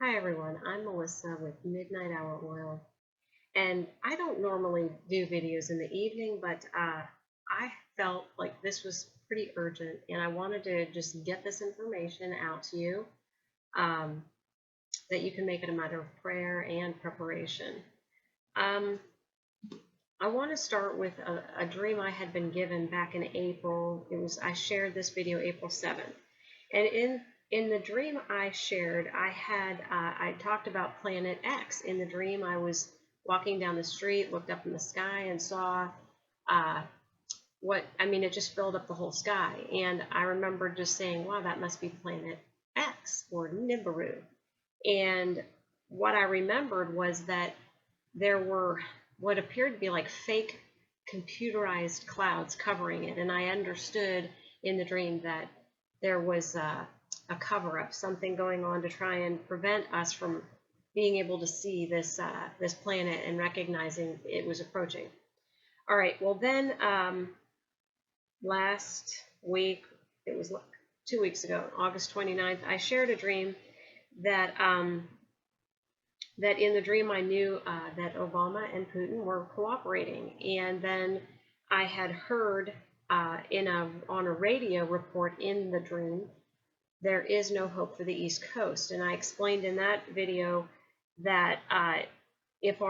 Hi everyone, I'm Melissa with Midnight Hour Oil, and I don't normally do videos in the evening, but I felt like this was pretty urgent, and I wanted to just get this information out to you um, that you can make it a matter of prayer and preparation. Um, I want to start with a dream I had been given back in April. I shared this video April 7th. And in the dream I shared, I talked about Planet X. In the dream, I was walking down the street, looked up in the sky, and saw uh, it just filled up the whole sky. And I remember just saying, wow, that must be Planet X or Nibiru. And what I remembered was that there were what appeared to be like fake computerized clouds covering it. And I understood in the dream that there was a cover up, something going on to try and prevent us from being able to see this planet and recognizing it was approaching. All right, well, then last week, it was 2 weeks ago, August 29th, I shared a dream that that in the dream I knew that Obama and Putin were cooperating, and then I had heard on a radio report in the dream, there is no hope for the East Coast, and I explained in that video that if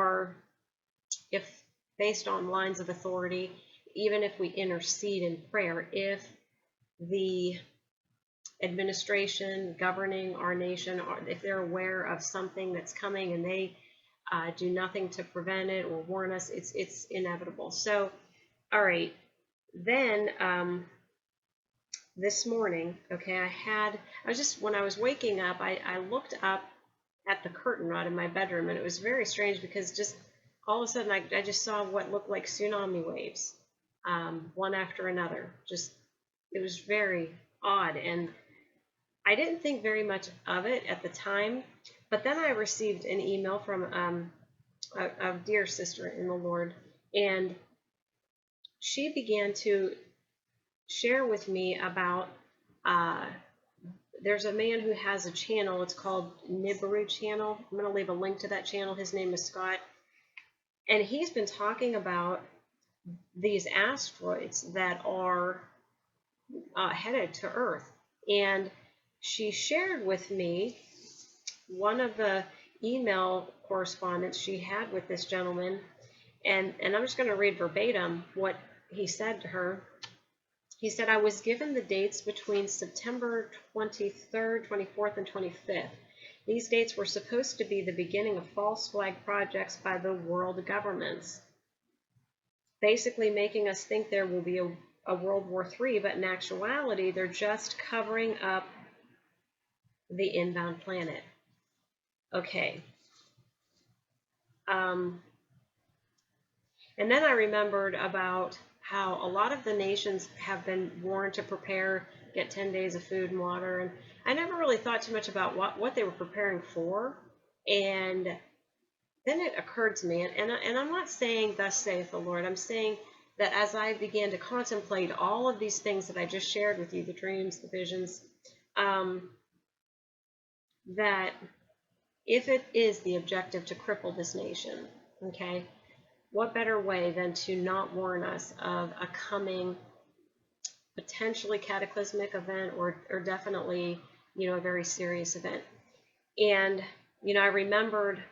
based on lines of authority, even if we intercede in prayer, if the administration governing our nation, if they're aware of something that's coming and they do nothing to prevent it or warn us, it's inevitable. So, all right, then this morning, okay, when I was waking up, I looked up at the curtain rod in my bedroom, and it was very strange because just all of a sudden I just saw what looked like tsunami waves, one after another. Just, it was very odd, and I didn't think very much of it at the time, but then I received an email from a dear sister in the Lord, and she began to share with me about there's a man who has a channel. It's called Nibiru channel. I'm going to leave a link to that channel. His name is Scott, and he's been talking about these asteroids that are headed to Earth, and she shared with me one of the email correspondence she had with this gentleman, and I'm just going to read verbatim what he said to her. He said, I was given the dates between September 23rd, 24th, and 25th. These dates were supposed to be the beginning of false flag projects by the world governments, basically making us think there will be a World War III, but in actuality, they're just covering up the inbound planet. Okay. And then I remembered about how a lot of the nations have been warned to prepare, get 10 days of food and water. And I never really thought too much about what they were preparing for. And then it occurred to me, and I'm not saying thus saith the Lord. I'm saying that as I began to contemplate all of these things that I just shared with you, the dreams, the visions, that if it is the objective to cripple this nation, okay, what better way than to not warn us of a coming potentially cataclysmic event, or definitely, a very serious event. And, I remembered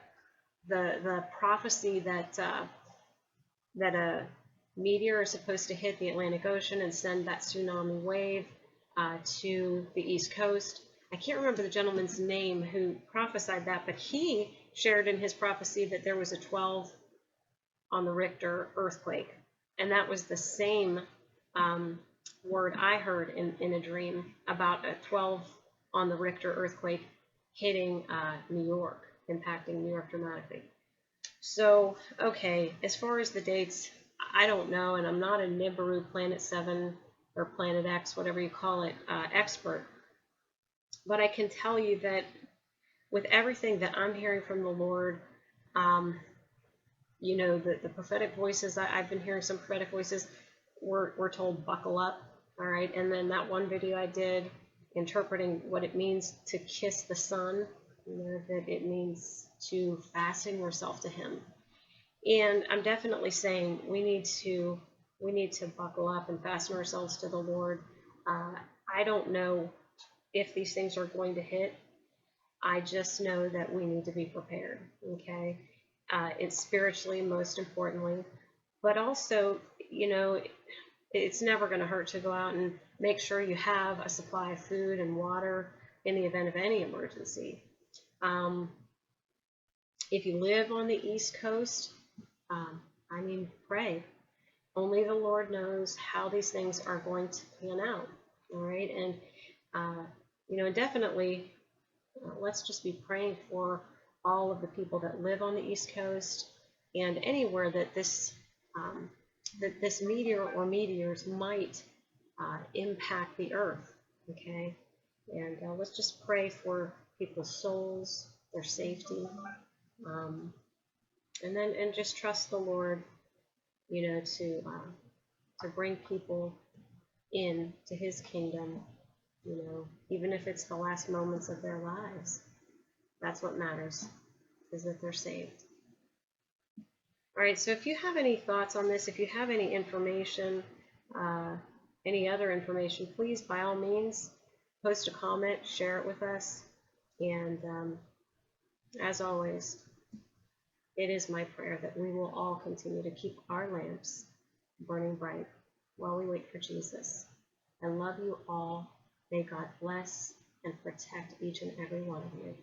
the prophecy that that a meteor is supposed to hit the Atlantic Ocean and send that tsunami wave to the East Coast. I can't remember the gentleman's name who prophesied that, but he shared in his prophecy that there was a 12 on the Richter earthquake, and that was the same word I heard in a dream about a 12 on the Richter earthquake hitting New York, impacting New York dramatically. So, okay, as far as the dates, I don't know, and I'm not a Nibiru Planet 7 or Planet X, whatever you call it, expert, but I can tell you that with everything that I'm hearing from the Lord, the prophetic voices, I've been hearing some prophetic voices, we're told buckle up, all right? And then that one video I did interpreting what it means to kiss the sun, that it means to fasten yourself to Him. And I'm definitely saying we need to buckle up and fasten ourselves to the Lord. I don't know if these things are going to hit. I just know that we need to be prepared. Okay, it's spiritually most importantly, but also, it's never going to hurt to go out and make sure you have a supply of food and water in the event of any emergency. If you live on the East Coast, pray. Only the Lord knows how these things are going to pan out. All right, and definitely, let's just be praying for all of the people that live on the East Coast and anywhere that this meteor or meteors might impact the earth. Okay, and let's just pray for people's souls, their safety, and just trust the Lord, to bring people in to His kingdom. Even if it's the last moments of their lives, that's what matters, is that they're saved. All right, so if you have any thoughts on this, if you have any information, any other information, please, by all means, post a comment, share it with us. And as always, it is my prayer that we will all continue to keep our lamps burning bright while we wait for Jesus. I love you all. May God bless and protect each and every one of you.